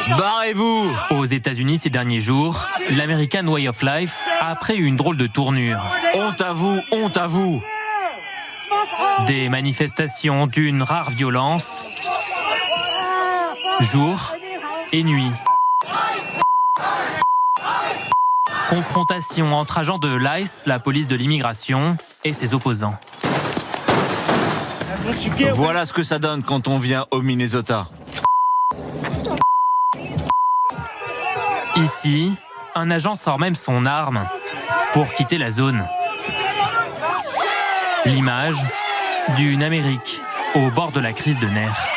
Barrez-vous! Aux États-Unis ces derniers jours, l'American Way of Life a pris une drôle de tournure. Honte à vous, honte à vous! Des manifestations d'une rare violence, jour et nuit. Confrontation entre agents de l'ICE, la police de l'immigration, et ses opposants. Voilà ce que ça donne quand on vient au Minnesota. Ici, un agent sort même son arme pour quitter la zone. L'image d'une Amérique au bord de la crise de nerfs.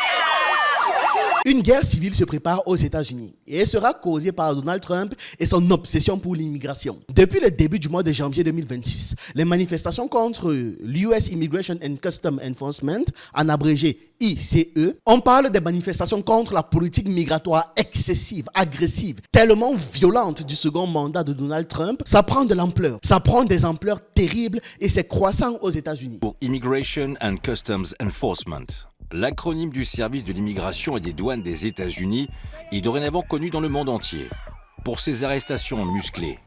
Une guerre civile se prépare aux États-Unis et elle sera causée par Donald Trump et son obsession pour l'immigration. Depuis le début du mois de janvier 2026, les manifestations contre l'US Immigration and Customs Enforcement, en abrégé ICE, on parle des manifestations contre la politique migratoire excessive, agressive, tellement violente du second mandat de Donald Trump. Ça prend de l'ampleur, ça prend des ampleurs terribles et c'est croissant aux États-Unis. Pour Immigration and Customs Enforcement, l'acronyme du service de l'immigration et des douanes des États-Unis est dorénavant connu dans le monde entier. Pour ses arrestations musclées,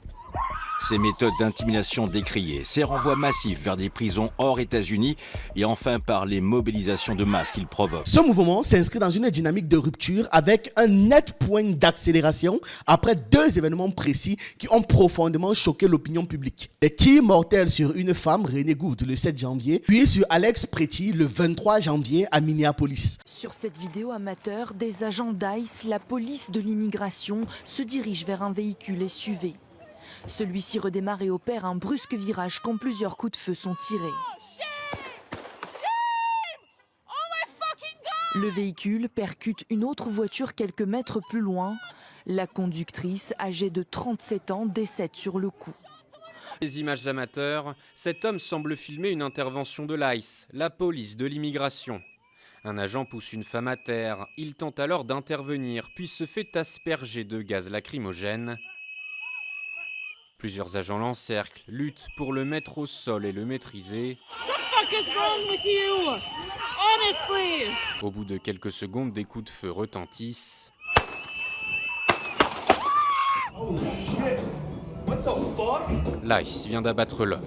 ses méthodes d'intimidation décriées, ses renvois massifs vers des prisons hors États-Unis et enfin par les mobilisations de masse qu'il provoque. Ce mouvement s'inscrit dans une dynamique de rupture avec un net point d'accélération après deux événements précis qui ont profondément choqué l'opinion publique. Les tirs mortels sur une femme, Renee Good, le 7 janvier, puis sur Alex Pretty le 23 janvier à Minneapolis. Sur cette vidéo amateur, des agents d'ICE, la police de l'immigration, se dirigent vers un véhicule SUV. Celui-ci redémarre et opère un brusque virage quand plusieurs coups de feu sont tirés. Le véhicule percute une autre voiture quelques mètres plus loin. La conductrice, âgée de 37 ans, décède sur le coup. Les images amateurs, cet homme semble filmer une intervention de l'ICE, la police de l'immigration. Un agent pousse une femme à terre. Il tente alors d'intervenir, puis se fait asperger de gaz lacrymogène. Plusieurs agents l'encerclent, luttent pour le mettre au sol et le maîtriser. Au bout de quelques secondes, des coups de feu retentissent. L'ICE vient d'abattre l'homme.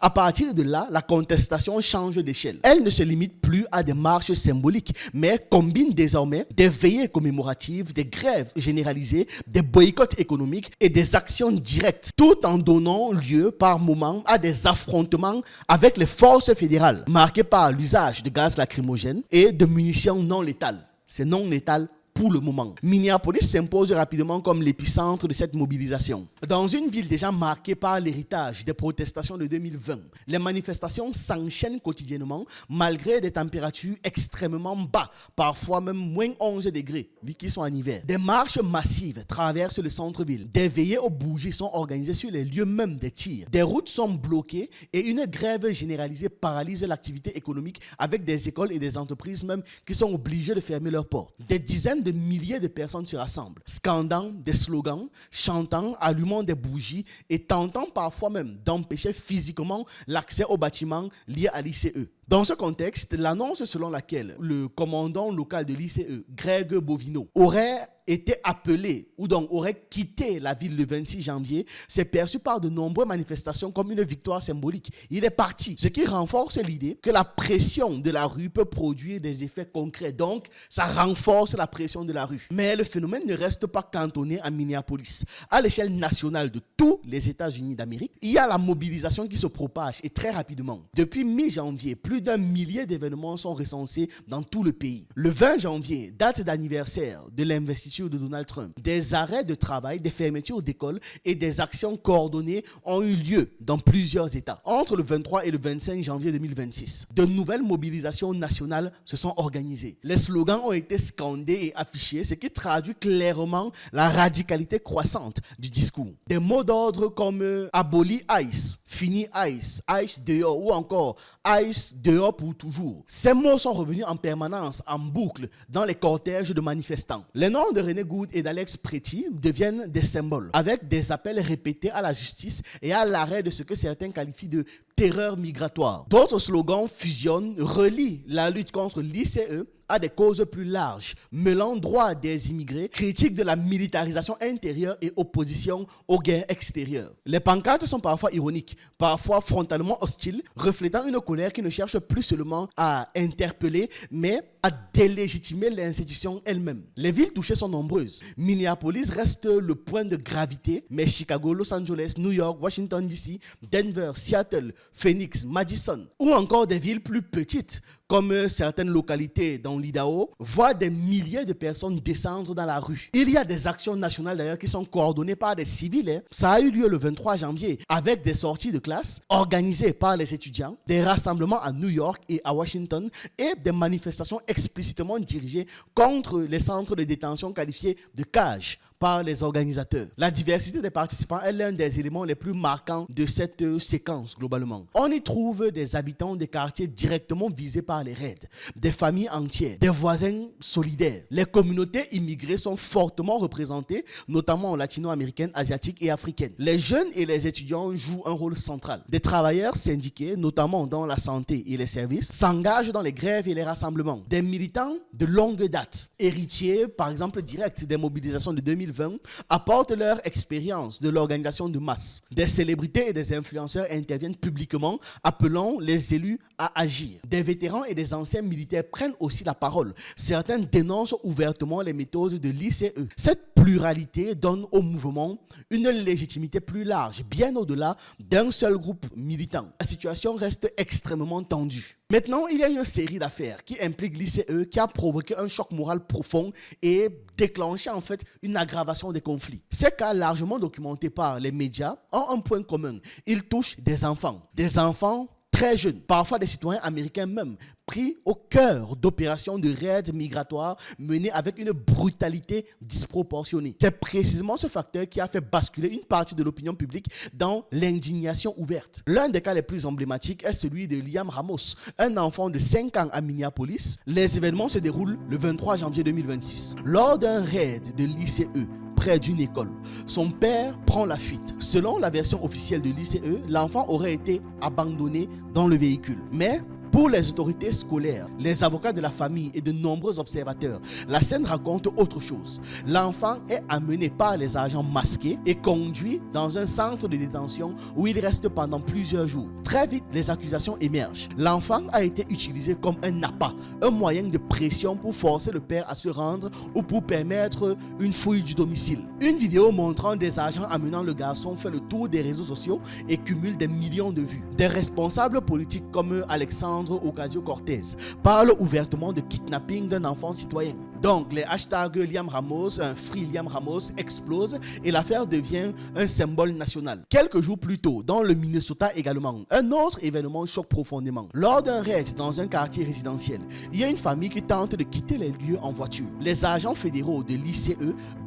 À partir de là, la contestation change d'échelle. Elle ne se limite plus à des marches symboliques, mais combine désormais des veillées commémoratives, des grèves généralisées, des boycotts économiques et des actions directes, tout en donnant lieu par moments à des affrontements avec les forces fédérales, marqués par l'usage de gaz lacrymogène et de munitions non létales. C'est non létal pour le moment. Minneapolis s'impose rapidement comme l'épicentre de cette mobilisation. Dans une ville déjà marquée par l'héritage des protestations de 2020, les manifestations s'enchaînent quotidiennement malgré des températures extrêmement bas, parfois même moins 11 degrés, vu qu'ils sont en hiver. Des marches massives traversent le centre-ville. Des veillées aux bougies sont organisées sur les lieux même des tirs. Des routes sont bloquées et une grève généralisée paralyse l'activité économique avec des écoles et des entreprises même qui sont obligées de fermer leurs portes. Des dizaines de milliers de personnes se rassemblent, scandant des slogans, chantant, allumant des bougies et tentant parfois même d'empêcher physiquement l'accès aux bâtiments liés à l'ICE. Dans ce contexte, l'annonce selon laquelle le commandant local de l'ICE, Greg Bovino, aurait été appelé ou donc aurait quitté la ville le 26 janvier, c'est perçu par de nombreuses manifestations comme une victoire symbolique. Il est parti, ce qui renforce l'idée que la pression de la rue peut produire des effets concrets. Donc, ça renforce la pression de la rue. Mais le phénomène ne reste pas cantonné à Minneapolis. À l'échelle nationale de tous les États-Unis d'Amérique, il y a la mobilisation qui se propage et très rapidement. Depuis mi-janvier, plus d'un millier d'événements sont recensés dans tout le pays. Le 20 janvier, date d'anniversaire de l'investiture de Donald Trump, des arrêts de travail, des fermetures d'écoles et des actions coordonnées ont eu lieu dans plusieurs États. Entre le 23 et le 25 janvier 2026, de nouvelles mobilisations nationales se sont organisées. Les slogans ont été scandés et affichés, ce qui traduit clairement la radicalité croissante du discours. Des mots d'ordre comme abolis ICE, fini ICE, ICE dehors ou encore ICE dehors pour toujours. Ces mots sont revenus en permanence, en boucle, dans les cortèges de manifestants. Les noms de Renee Good et d'Alex Pretty deviennent des symboles, avec des appels répétés à la justice et à l'arrêt de ce que certains qualifient de terreur migratoire. D'autres slogans fusionnent, relient la lutte contre l'ICE à des causes plus larges, mêlant droits des immigrés, critique de la militarisation intérieure et opposition aux guerres extérieures. Les pancartes sont parfois ironiques, parfois frontalement hostiles, reflétant une colère qui ne cherche plus seulement à interpeller, mais à délégitimer l'institution elle-même. Les villes touchées sont nombreuses. Minneapolis reste le point de gravité, mais Chicago, Los Angeles, New York, Washington DC, Denver, Seattle, Phoenix, Madison, ou encore des villes plus petites, comme certaines localités dans l'Idaho, voient des milliers de personnes descendre dans la rue. Il y a des actions nationales d'ailleurs qui sont coordonnées par des civils. Ça a eu lieu le 23 janvier avec des sorties de classe organisées par les étudiants, des rassemblements à New York et à Washington et des manifestations explicitement dirigées contre les centres de détention qualifiés de cages par les organisateurs. La diversité des participants est l'un des éléments les plus marquants de cette séquence globalement. On y trouve des habitants des quartiers directement visés par les raids, des familles entières, des voisins solidaires. Les communautés immigrées sont fortement représentées, notamment latino-américaines, asiatiques et africaines. Les jeunes et les étudiants jouent un rôle central. Des travailleurs syndiqués, notamment dans la santé et les services, s'engagent dans les grèves et les rassemblements. Des militants de longue date, héritiers par exemple directs des mobilisations de 2020, apportent leur expérience de l'organisation de masse. Des célébrités et des influenceurs interviennent publiquement, appelant les élus à agir. Des vétérans et des anciens militaires prennent aussi la parole. Certains dénoncent ouvertement les méthodes de l'ICE. Cette pluralité donne au mouvement une légitimité plus large, bien au-delà d'un seul groupe militant. La situation reste extrêmement tendue. Maintenant, il y a une série d'affaires qui impliquent l'ICE qui a provoqué un choc moral profond et déclenché en fait une aggravation des conflits. Ces cas largement documentés par les médias ont un point commun. Ils touchent des enfants très jeunes, parfois des citoyens américains même, pris au cœur d'opérations de raids migratoires menées avec une brutalité disproportionnée. C'est précisément ce facteur qui a fait basculer une partie de l'opinion publique dans l'indignation ouverte. L'un des cas les plus emblématiques est celui de Liam Ramos, un enfant de 5 ans à Minneapolis. Les événements se déroulent le 23 janvier 2026. Lors d'un raid de l'ICE, près d'une école, son père prend la fuite. Selon la version officielle de l'ICE, l'enfant aurait été abandonné dans le véhicule. Mais pour les autorités scolaires, les avocats de la famille et de nombreux observateurs, la scène raconte autre chose. L'enfant est amené par les agents masqués et conduit dans un centre de détention où il reste pendant plusieurs jours. Très vite, les accusations émergent. L'enfant a été utilisé comme un appât, un moyen de pression pour forcer le père à se rendre ou pour permettre une fouille du domicile. Une vidéo montrant des agents amenant le garçon fait le tour des réseaux sociaux et cumule des millions de vues. Des responsables politiques comme Alexandre Ocasio-Cortez parle ouvertement de kidnapping d'un enfant citoyen. Donc les hashtags Liam Ramos, Free Liam Ramos explosent et l'affaire devient un symbole national. Quelques jours plus tôt, dans le Minnesota également, un autre événement choque profondément. Lors d'un raid dans un quartier résidentiel, il y a une famille qui tente de quitter les lieux en voiture. Les agents fédéraux de l'ICE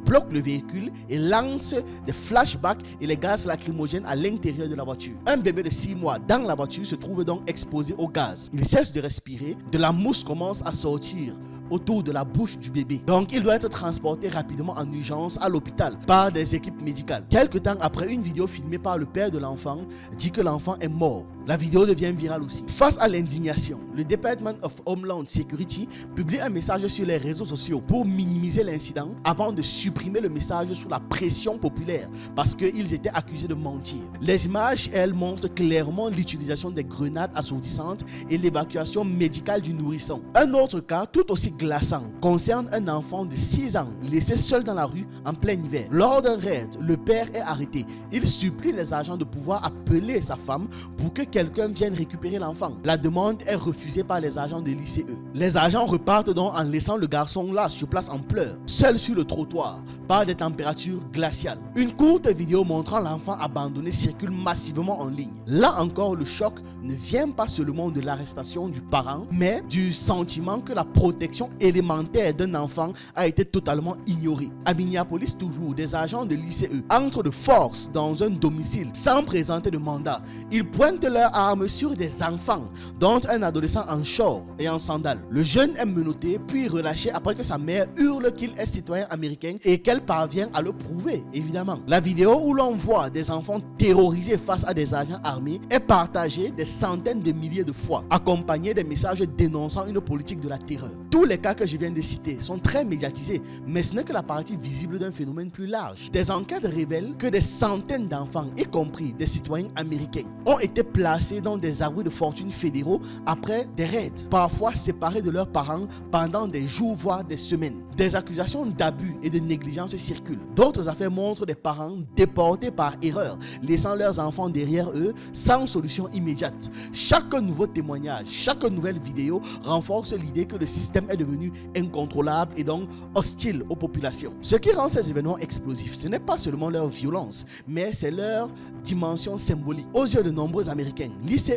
bloquent le véhicule et lancent des flashbacks et les gaz lacrymogènes à l'intérieur de la voiture. Un bébé de 6 mois dans la voiture se trouve donc exposé au gaz. Il cesse de respirer, de la mousse commence à sortir autour de la bouche du bébé. Donc il doit être transporté rapidement en urgence à l'hôpital par des équipes médicales. Quelque temps après, une vidéo filmée par le père de l'enfant dit que l'enfant est mort. La vidéo devient virale aussi. Face à l'indignation, le Department of Homeland Security publie un message sur les réseaux sociaux pour minimiser l'incident avant de supprimer le message sous la pression populaire parce qu'ils étaient accusés de mentir. Les images, elles, montrent clairement l'utilisation des grenades assourdissantes et l'évacuation médicale du nourrisson. Un autre cas, tout aussi glaçant, concerne un enfant de 6 ans laissé seul dans la rue en plein hiver. Lors d'un raid, le père est arrêté. Il supplie les agents de pouvoir appeler sa femme pour que quelqu'un vienne récupérer l'enfant. La demande est refusée par les agents de l'ICE. Les agents repartent donc en laissant le garçon là sur place en pleurs, seul sur le trottoir, par des températures glaciales. Une courte vidéo montrant l'enfant abandonné circule massivement en ligne. Là encore, le choc ne vient pas seulement de l'arrestation du parent, mais du sentiment que la protection élémentaire d'un enfant a été totalement ignorée. À Minneapolis toujours, des agents de l'ICE entrent de force dans un domicile sans présenter de mandat. Ils pointent leur leurs armes sur des enfants, dont un adolescent en short et en sandales. Le jeune est menotté puis relâché après que sa mère hurle qu'il est citoyen américain et qu'elle parvient à le prouver, évidemment. La vidéo où l'on voit des enfants terrorisés face à des agents armés est partagée des centaines de milliers de fois, accompagnée des messages dénonçant une politique de la terreur. Tous les cas que je viens de citer sont très médiatisés, mais ce n'est que la partie visible d'un phénomène plus large. Des enquêtes révèlent que des centaines d'enfants, y compris des citoyens américains, ont été placés dans des abris de fortune fédéraux après des raids, parfois séparés de leurs parents pendant des jours voire des semaines. Des accusations d'abus et de négligence circulent. D'autres affaires montrent des parents déportés par erreur, laissant leurs enfants derrière eux sans solution immédiate. Chaque nouveau témoignage, chaque nouvelle vidéo renforce l'idée que le système est devenu incontrôlable et donc hostile aux populations. Ce qui rend ces événements explosifs, ce n'est pas seulement leur violence, mais c'est leur dimension symbolique. Aux yeux de nombreux Américains, l'ICE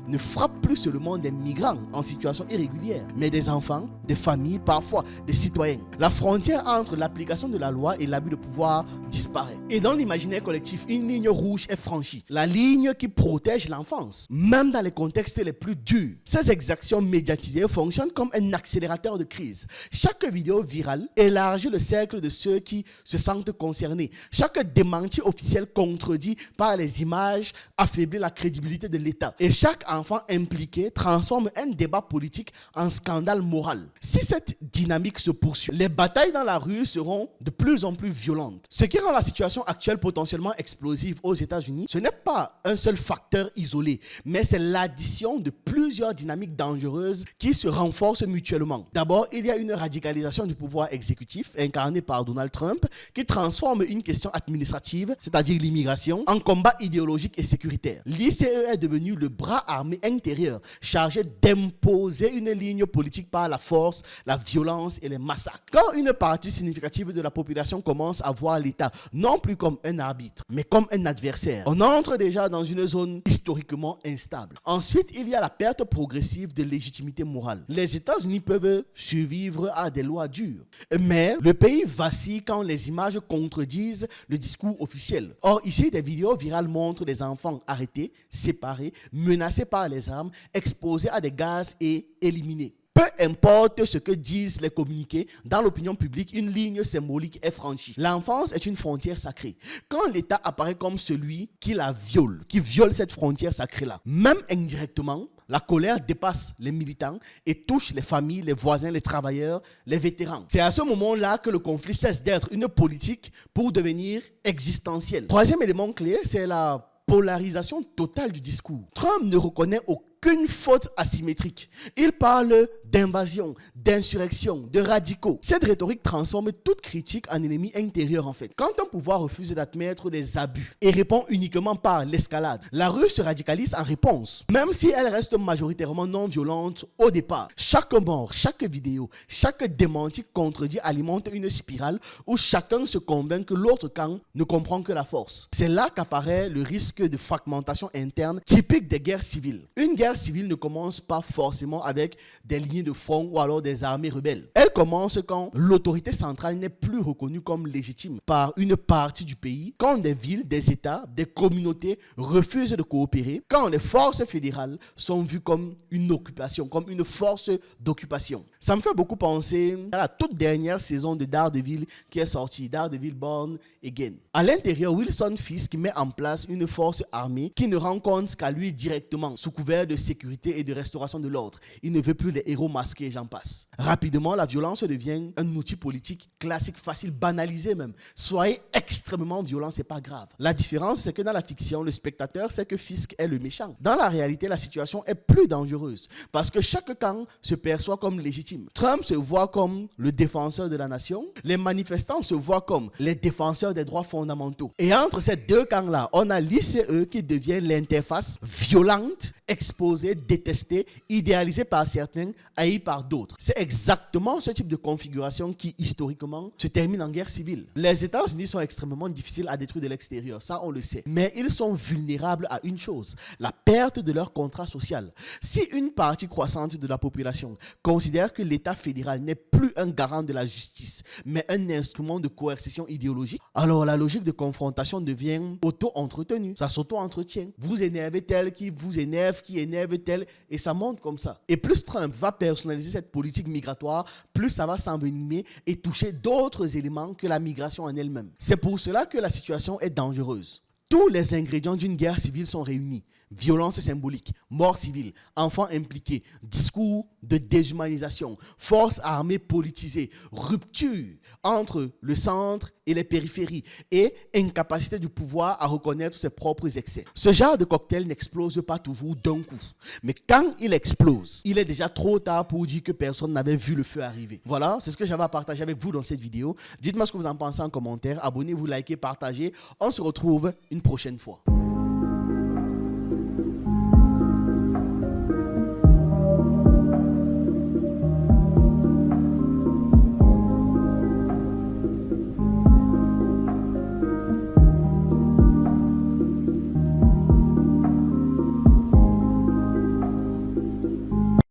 ne frappe plus seulement des migrants en situation irrégulière, mais des enfants, des familles, parfois des citoyens. La frontière entre l'application de la loi et l'abus de pouvoir disparaît. Et dans l'imaginaire collectif, une ligne rouge est franchie. La ligne qui protège l'enfance, même dans les contextes les plus durs. Ces exactions médiatisées fonctionnent comme un accélérateur de crise. Chaque vidéo virale élargit le cercle de ceux qui se sentent concernés. Chaque démenti officiel contredit par les images affaiblit la crédibilité de l'État. Et chaque enfant impliqué transforme un débat politique en scandale moral. Si cette dynamique se poursuit, les batailles dans la rue seront de plus en plus violentes. Ce qui rend la situation actuelle potentiellement explosive aux États-Unis, ce n'est pas un seul facteur isolé, mais c'est l'addition de plusieurs dynamiques dangereuses qui se renforcent mutuellement. D'abord, il y a une radicalisation du pouvoir exécutif incarné par Donald Trump qui transforme une question administrative, c'est-à-dire l'immigration, en combat idéologique et sécuritaire. L'ICE est devenu le bras armé intérieur chargé d'imposer une ligne politique par la force, la violence et les massacres. Quand une partie significative de la population commence à voir l'État non plus comme un arbitre, mais comme un adversaire, on entre déjà dans une zone historiquement instable. Ensuite, il y a la perte progressive de légitimité morale. Les États-Unis peuvent survivre à des lois dures, mais le pays vacille quand les images contredisent le discours officiel. Or, ici, des vidéos virales montrent des enfants arrêtés, séparés, menacés par les armes, exposés à des gaz et éliminés. Peu importe ce que disent les communiqués, dans l'opinion publique, une ligne symbolique est franchie. L'enfance est une frontière sacrée. Quand l'État apparaît comme celui qui la viole, qui viole cette frontière sacrée-là, même indirectement, la colère dépasse les militants et touche les familles, les voisins, les travailleurs, les vétérans. C'est à ce moment-là que le conflit cesse d'être une politique pour devenir existentiel. Troisième élément clé, c'est la polarisation totale du discours. Trump ne reconnaît aucune faute asymétrique. Il parle d'invasion, d'insurrection, de radicaux. Cette rhétorique transforme toute critique en ennemi intérieur en fait. Quand un pouvoir refuse d'admettre des abus et répond uniquement par l'escalade, la rue se radicalise en réponse. Même si elle reste majoritairement non violente au départ, chaque mort, chaque vidéo, chaque démenti contredit alimente une spirale où chacun se convainc que l'autre camp ne comprend que la force. C'est là qu'apparaît le risque de fragmentation interne typique des guerres civiles. Une guerre civile ne commence pas forcément avec des lignes de front ou alors des armées rebelles. Elle commence quand l'autorité centrale n'est plus reconnue comme légitime par une partie du pays, quand des villes, des États, des communautés refusent de coopérer, quand les forces fédérales sont vues comme une occupation, comme une force d'occupation. Ça me fait beaucoup penser à la toute dernière saison de Daredevil qui est sortie, Daredevil Born Again. À l'intérieur, Wilson Fisk met en place une force armée qui ne rend compte qu'à lui directement, sous couvert de sécurité et de restauration de l'ordre. Il ne veut plus les héros masqués, j'en passe. Rapidement, la violence devient un outil politique classique, facile, banalisé même. Soyez extrêmement violent, c'est pas grave. La différence, c'est que dans la fiction, le spectateur sait que Fisk est le méchant. Dans la réalité, la situation est plus dangereuse parce que chaque camp se perçoit comme légitime. Trump se voit comme le défenseur de la nation. Les manifestants se voient comme les défenseurs des droits fondamentaux. Et entre ces deux camps-là, on a l'ICE qui devient l'interface violente, exposée, détestée, idéalisée par certains, haï par d'autres. C'est exactement ce type de configuration qui, historiquement, se termine en guerre civile. Les États-Unis sont extrêmement difficiles à détruire de l'extérieur, ça on le sait. Mais ils sont vulnérables à une chose, la perte de leur contrat social. Si une partie croissante de la population considère que l'État fédéral n'est plus un garant de la justice, mais un instrument de coercition idéologique, alors la logique de confrontation devient auto-entretenue. Ça s'auto-entretient. Vous énervez tel qui vous énerve, qui énerve tel, et ça monte comme ça. Et plus Trump va personnaliser cette politique migratoire, plus ça va s'envenimer et toucher d'autres éléments que la migration en elle-même. C'est pour cela que la situation est dangereuse. Tous les ingrédients d'une guerre civile sont réunis. Violence symbolique, mort civile, enfants impliqués, discours de déshumanisation, forces armées politisées, rupture entre le centre et les périphéries et incapacité du pouvoir à reconnaître ses propres excès. Ce genre de cocktail n'explose pas toujours d'un coup. Mais quand il explose, il est déjà trop tard pour dire que personne n'avait vu le feu arriver. Voilà, c'est ce que j'avais à partager avec vous dans cette vidéo. Dites-moi ce que vous en pensez en commentaire. Abonnez-vous, likez, partagez. On se retrouve une prochaine fois.